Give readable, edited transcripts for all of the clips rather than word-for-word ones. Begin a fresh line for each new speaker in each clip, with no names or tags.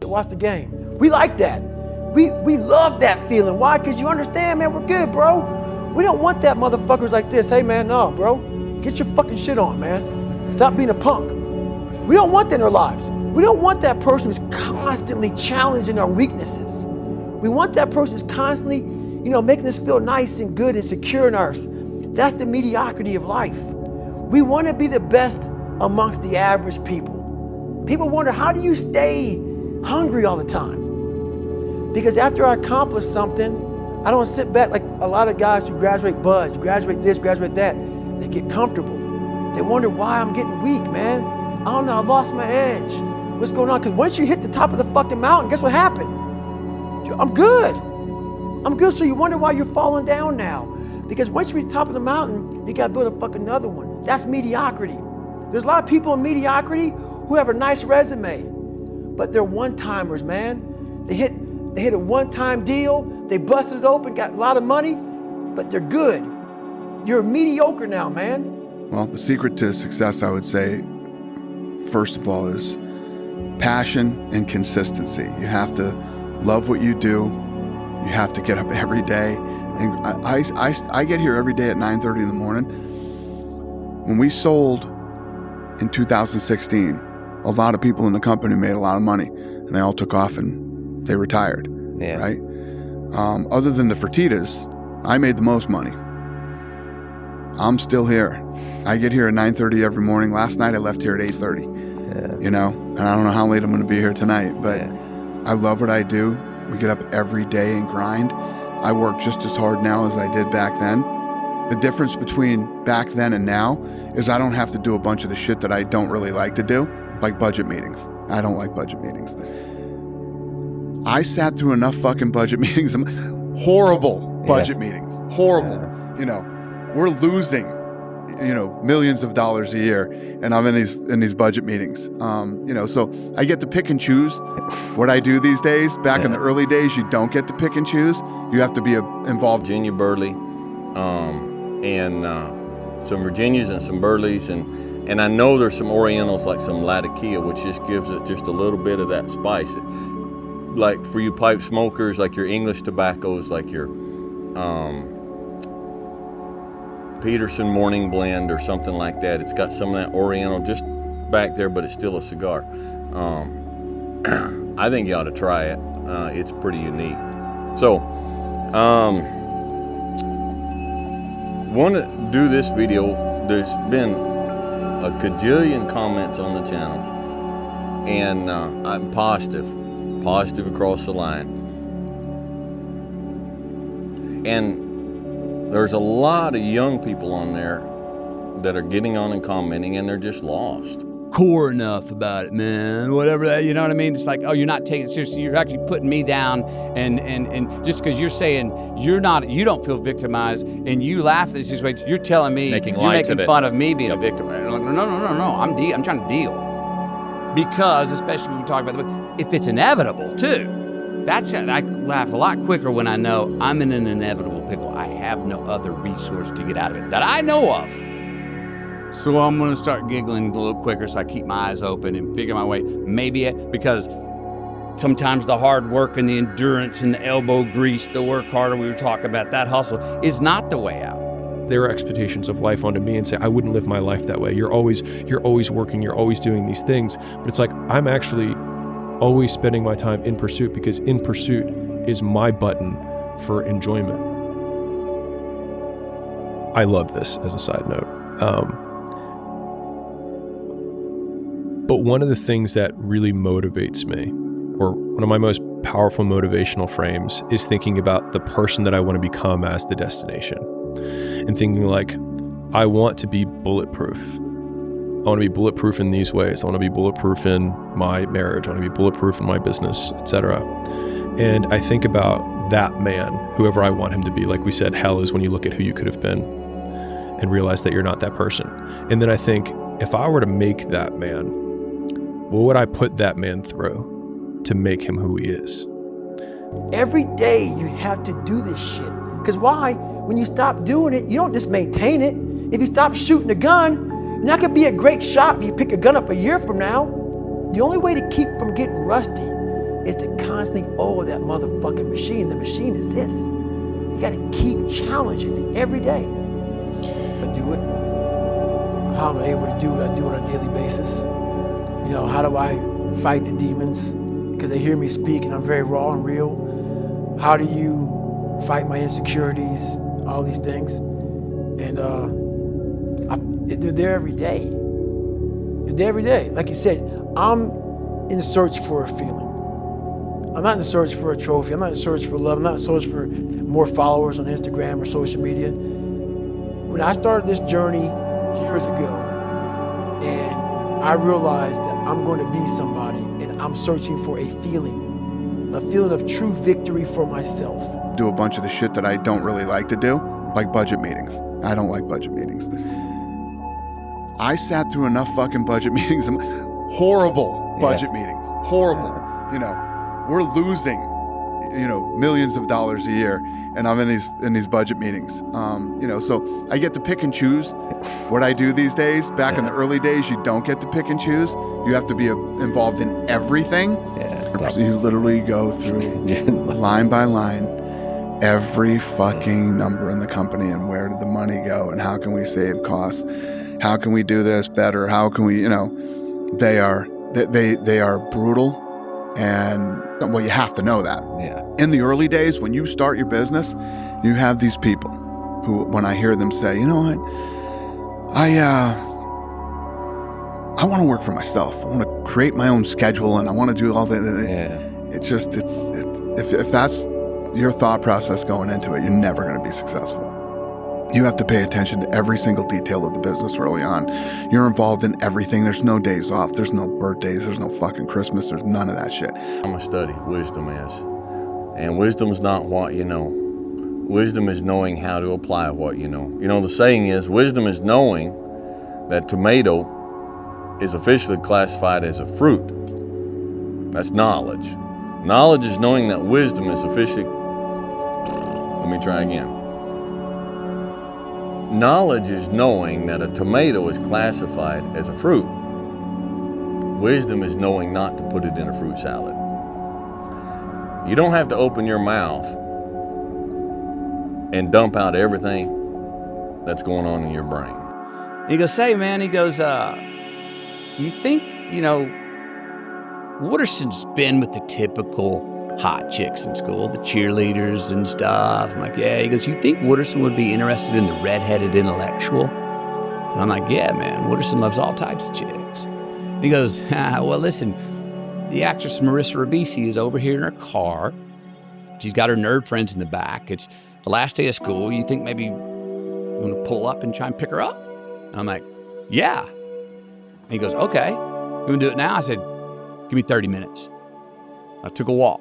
watch the game. We like that. We love that feeling. Why? Because you understand, man, we're good, bro. We don't want that motherfuckers like this. Hey, man, no, bro. Get your fucking shit on, man. Stop being a punk. We don't want that in our lives. We don't want that person who's constantly challenging our weaknesses. We want that person who's constantly, making us feel nice and good and secure in ours. That's the mediocrity of life. We want to be the best amongst the average people. People wonder, how do you stay hungry all the time? Because after I accomplish something, I don't sit back like a lot of guys who graduate buds, graduate this, graduate that. They get comfortable. They wonder why I'm getting weak, man. I don't know, I lost my edge. What's going on? Because once you hit the top of the fucking mountain, guess what happened? I'm good. I'm good, so you wonder why you're falling down now. Because once you reach the top of the mountain, you gotta build a fucking another one. That's mediocrity. There's a lot of people in mediocrity who have a nice resume, but they're one-timers, man. They hit a one-time deal, they busted it open, got a lot of money, but they're good. You're mediocre now, man.
Well, the secret to success, I would say, first of all, is passion and consistency. You have to love what you do. You have to get up every day. And I get here every day at 9:30 in the morning. When we sold in 2016, a lot of people in the company made a lot of money, and they all took off and they retired, right? Other than the Fertitas, I made the most money. I'm still here. I get here at 9:30 every morning. Last night I left here at 8:30, and I don't know how late I'm gonna be here tonight, but I love what I do. We get up every day and grind. I work just as hard now as I did back then. The difference between back then and now is I don't have to do a bunch of the shit that I don't really like to do, like budget meetings. I don't like budget meetings. I sat through enough fucking budget meetings, horrible budget meetings, horrible. We're losing, millions of dollars a year, and I'm in these budget meetings. So I get to pick and choose what I do these days. Back in the early days, you don't get to pick and choose. You have to be involved.
Virginia Burley, and some Virginias and some Burleys, and I know there's some Orientals like some 𝐼𝐬𝐧𝐿, which just gives it just a little bit of that spice. Like for you pipe smokers, like your English tobaccos, like your Peterson morning blend or something like that. It's got some of that Oriental just back there, but it's still a cigar. I think you ought to try it. It's pretty unique. So, want to do this video. There's been a cajillion comments on the channel, and I'm positive across the line. And there's a lot of young people on there that are getting on and commenting, and they're just lost.
Core enough about it, man. Whatever that, you know what I mean? It's like, oh, you're not taking it seriously. You're actually putting me down, and just because you're saying you don't feel victimized, and you laugh at this situation, you're telling me you're making fun of me being a victim. And I'm like, no. I'm trying to deal, because especially when we talk about if it's inevitable too. I laugh a lot quicker when I know I'm in an inevitable pickle. I have no other resource to get out of it that I know of. So I'm gonna start giggling a little quicker, so I keep my eyes open and figure my way. Maybe because sometimes the hard work and the endurance and the elbow grease, the work harder we were talking about, that hustle is not the way out.
There are expectations of life onto me and say, I wouldn't live my life that way. You're always working, you're always doing these things. But it's like, I'm actually always spending my time in pursuit, because in pursuit is my button for enjoyment. I love this as a side note. But one of the things that really motivates me, or one of my most powerful motivational frames, is thinking about the person that I want to become as the destination. And thinking like, I want to be bulletproof. I want to be bulletproof in these ways. I want to be bulletproof in my marriage. I want to be bulletproof in my business, etc. And I think about that man, whoever I want him to be. Like we said, hell is when you look at who you could have been and realize that you're not that person. And then I think, if I were to make that man, what would I put that man through to make him who he is?
Every day you have to do this shit. Because why? When you stop doing it, you don't just maintain it. If you stop shooting a gun, you're not gonna be a great shot if you pick a gun up a year from now. The only way to keep from getting rusty is to constantly oil that motherfucking machine. The machine is this. You gotta keep challenging it every day. I do it. How am I able to do what I do on a daily basis? You know, how do I fight the demons? Because they hear me speak and I'm very raw and real. How do you fight my insecurities? All these things. And they're there every day. They're there every day. Like you said, I'm in search for a feeling. I'm not in search for a trophy. I'm not in search for love. I'm not in search for more followers on Instagram or social media. When I started this journey years ago, and I realized that I'm going to be somebody, and I'm searching for a feeling of true victory for myself.
Do a bunch of the shit that I don't really like to do, like budget meetings. I don't like budget meetings. I sat through enough fucking budget meetings, horrible budget meetings, horrible. You know, we're losing, you know, millions of dollars a year, and I'm in these budget meetings. You know, so I get to pick and choose what I do these days. Back in the early days, you don't get to pick and choose. You have to be involved in everything. So you literally go through line by line every fucking number in the company and where did the money go and how can we save costs? How can we do this better? How can we, you know, they are brutal, and well, you have to know that. Yeah. In the early days, when you start your business, you have these people who, when I hear them say, you know what, I want to work for myself. I want to create my own schedule, and I want to do all that. If that's your thought process going into it, you're never going to be successful. You have to pay attention to every single detail of the business early on. You're involved in everything. There's no days off. There's no birthdays. There's no fucking Christmas. There's none of that shit.
I'm going to study wisdom is. And wisdom's not what you know. Wisdom is knowing how to apply what you know. You know, the saying is, wisdom is knowing that tomato is officially classified as a fruit. That's knowledge. Knowledge is knowing that wisdom is officially... Let me try again. Knowledge is knowing that a tomato is classified as a fruit. Wisdom is knowing not to put it in a fruit salad. You don't have to open your mouth and dump out everything that's going on in your brain.
He goes, say, man, he goes, you think, you know, Wooderson's been with the typical hot chicks in school, the cheerleaders and stuff. I'm like, yeah. He goes, you think Wooderson would be interested in the redheaded intellectual? And I'm like, yeah, man, Wooderson loves all types of chicks. And he goes, well, listen, the actress Marissa Ribisi is over here in her car. She's got her nerd friends in the back. It's the last day of school. You think maybe you want to pull up and try and pick her up? And I'm like, yeah. And he goes, okay, you want to do it now? I said, give me 30 minutes. I took a walk.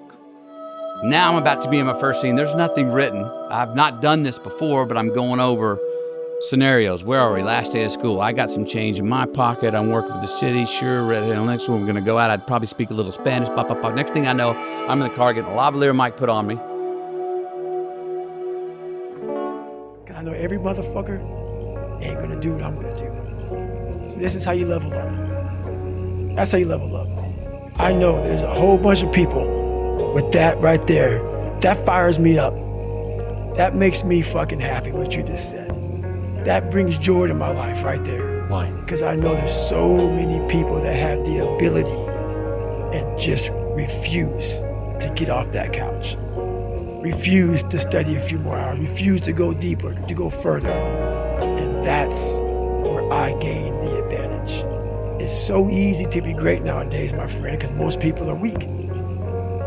Now I'm about to be in my first scene. There's nothing written. I've not done this before, but I'm going over scenarios. Where are we? Last day of school. I got some change in my pocket. I'm working for the city. Sure, next one we're going to go out. I'd probably speak a little Spanish. Pop, pop, pop. Next thing I know, I'm in the car getting a lavalier mic put on me.
Because I know every motherfucker ain't going to do what I'm going to do. So this is how you level up. That's how you level up. I know there's a whole bunch of people with that right there. That fires me up. That makes me fucking happy, what you just said. That brings joy to my life right there.
Why?
Because I know there's so many people that have the ability and just refuse to get off that couch. Refuse to study a few more hours. Refuse to go deeper, to go further. And that's where I gain the advantage. It's so easy to be great nowadays, my friend, because most people are weak.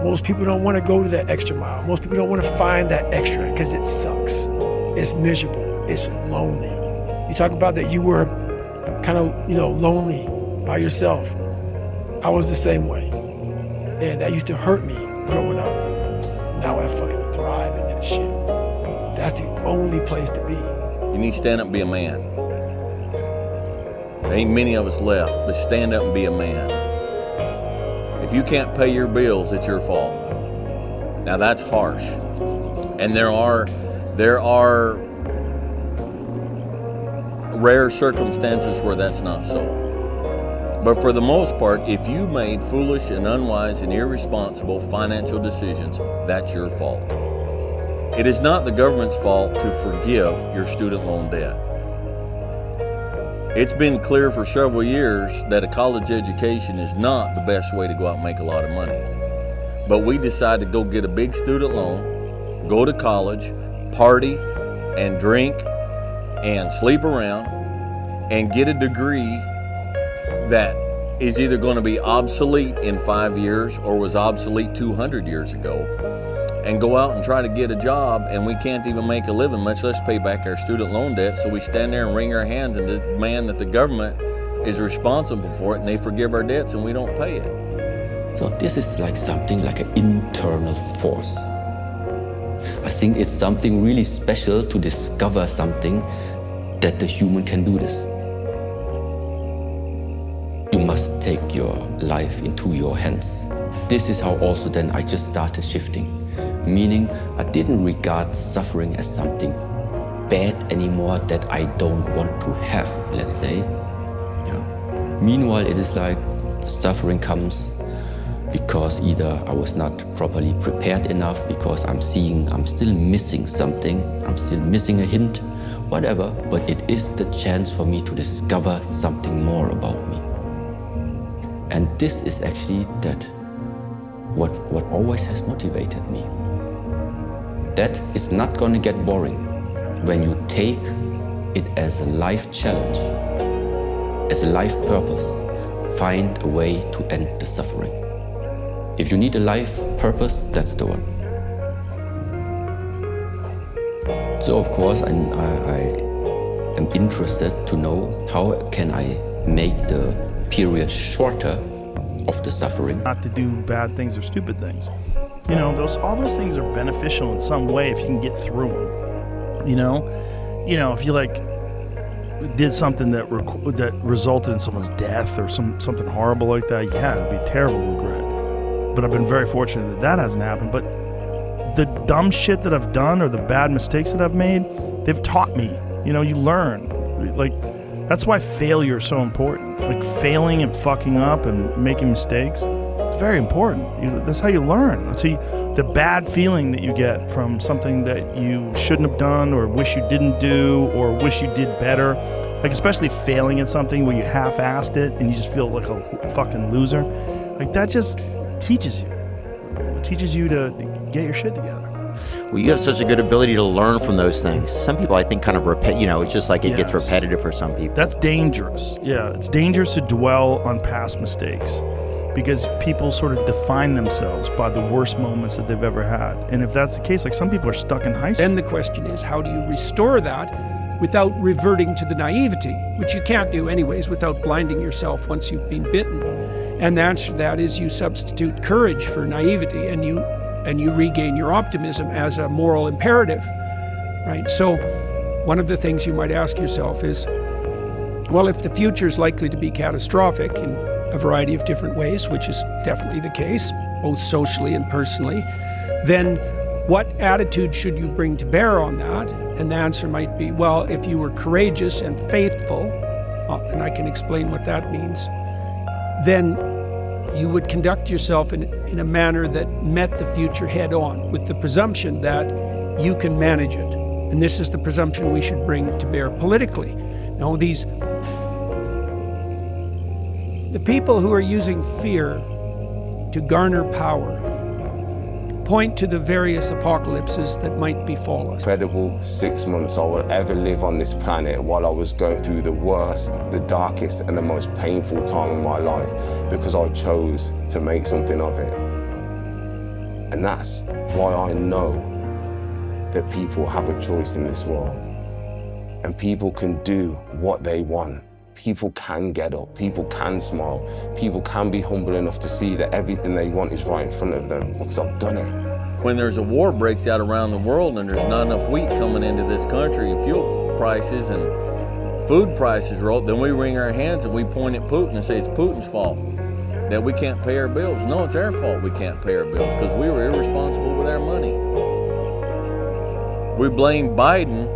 Most people don't want to go to that extra mile. Most people don't want to find that extra because it sucks. It's miserable. It's lonely. You talk about that you were kind of, lonely by yourself. I was the same way. And that used to hurt me growing up. Now I fucking thrive in that shit. That's the only place to be.
You need to stand up and be a man. There ain't many of us left, but stand up and be a man. If you can't pay your bills, it's your fault. Now that's harsh. And there are rare circumstances where that's not so. But for the most part, if you made foolish and unwise and irresponsible financial decisions, that's your fault. It is not the government's fault to forgive your student loan debt. It's been clear for several years that a college education is not the best way to go out and make a lot of money. But we decided to go get a big student loan, go to college, party and drink and sleep around and get a degree that is either going to be obsolete in 5 years or was obsolete 200 years ago, and go out and try to get a job, and we can't even make a living, much less pay back our student loan debt. So we stand there and wring our hands and demand that the government is responsible for it, and they forgive our debts and we don't pay it.
So this is like something like an internal force. I think it's something really special to discover something that the human can do this. You must take your life into your hands. This is how also then I just started shifting. Meaning I didn't regard suffering as something bad anymore that I don't want to have, let's say. Yeah. Meanwhile, it is like suffering comes because either I was not properly prepared enough, because I'm still missing something, I'm still missing a hint, whatever, but it is the chance for me to discover something more about me. And this is actually what always has motivated me. That is not going to get boring when you take it as a life challenge, as a life purpose. Find a way to end the suffering. If you need a life purpose, that's the one. So of course, I am interested to know how can I make the period shorter of the suffering.
Not to do bad things or stupid things. You know, all those things are beneficial in some way if you can get through them. You know, if you like did something that resulted in someone's death or something horrible like that, yeah, it'd be a terrible regret. But I've been very fortunate that hasn't happened. But the dumb shit that I've done or the bad mistakes that I've made, they've taught me. You know, you learn. Like, that's why failure is so important. Like failing and fucking up and making mistakes. Very important. That's how you learn. That's how the bad feeling that you get from something that you shouldn't have done or wish you didn't do or wish you did better. Like especially failing at something where you half-assed it and you just feel like a fucking loser. Like that just teaches you. It teaches you to get your shit together.
Well, you have such a good ability to learn from those things. Some people, I think, kind of it's just like it gets repetitive for some people.
That's dangerous. Yeah, it's dangerous to dwell on past mistakes, because people sort of define themselves by the worst moments that they've ever had. And if that's the case, like some people are stuck in high school.
Then the question is, how do you restore that without reverting to the naivety, which you can't do anyways without blinding yourself once you've been bitten? And the answer to that is you substitute courage for naivety, and you regain your optimism as a moral imperative, right? So one of the things you might ask yourself is, well, if the future is likely to be catastrophic in a variety of different ways, which is definitely the case, both socially and personally, then what attitude should you bring to bear on that? And the answer might be, well, if you were courageous and faithful, and I can explain what that means, then you would conduct yourself in a manner that met the future head on, with the presumption that you can manage it. And this is the presumption we should bring to bear politically. Now, the people who are using fear to garner power point to the various apocalypses that might befall us.
Incredible 6 months I would ever live on this planet while I was going through the worst, the darkest, and the most painful time of my life, because I chose to make something of it. And that's why I know that people have a choice in this world. And people can do what they want. People can get up, people can smile, people can be humble enough to see that everything they want is right in front of them, because I've done it.
When there's a war breaks out around the world and there's not enough wheat coming into this country, and fuel prices and food prices roll, then we wring our hands and we point at Putin and say it's Putin's fault that we can't pay our bills. No, it's our fault we can't pay our bills because we were irresponsible with our money. We blame Biden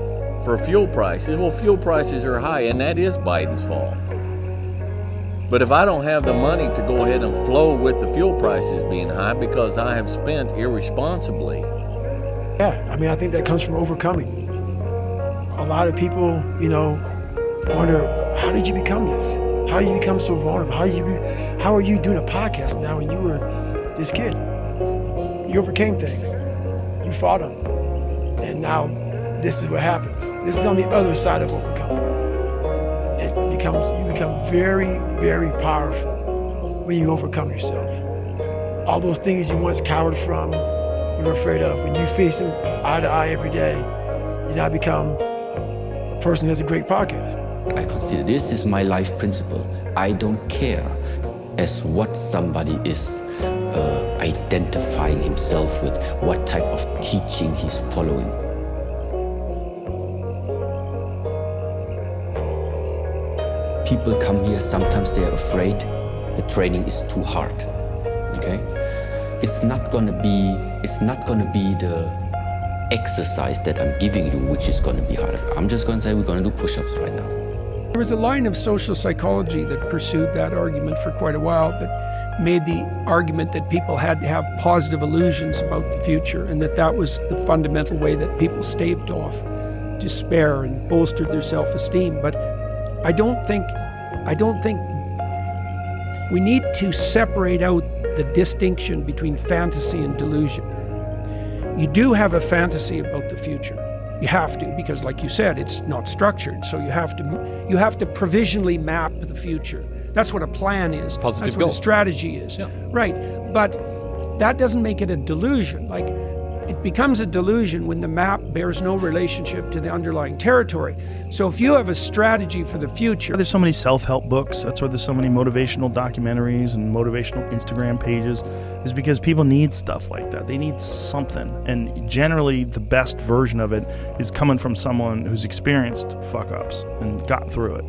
for fuel prices. Well, fuel prices are high, and that is Biden's fault. But if I don't have the money to go ahead and flow with the fuel prices being high because I have spent irresponsibly.
Yeah, I mean, I think that comes from overcoming. A lot of people, wonder, how did you become this? How did you become so vulnerable? How are you doing a podcast now when you were this kid? You overcame things. You fought them. And now this is what happens. This is on the other side of overcoming. You become very, very powerful when you overcome yourself. All those things you once cowered from, you were afraid of, when you face them eye to eye every day, you now become a person who has a great podcast.
I consider this is my life principle. I don't care as what somebody is identifying himself with, what type of teaching he's following. People come here, sometimes they're afraid the training is too hard, okay? It's not gonna be the exercise that I'm giving you which is gonna be harder. I'm just gonna say we're gonna do push-ups right now.
There was a line of social psychology that pursued that argument for quite a while, that made the argument that people had to have positive illusions about the future, and that was the fundamental way that people staved off despair and bolstered their self-esteem. But I don't think we need to separate out the distinction between fantasy and delusion. You do have a fantasy about the future. You have to, because like you said, it's not structured. So you have to provisionally map the future. That's what a plan is.
Positive
That's
goal.
what a strategy is.
Yeah.
Right. But that doesn't make it a delusion. Like, it becomes a delusion when the map bears no relationship to the underlying territory. So if you have a strategy for the future.
There's so many self-help books. That's why there's so many motivational documentaries and motivational Instagram pages, is because people need stuff like that. They need something. And generally the best version of it is coming from someone who's experienced fuck-ups and got through it.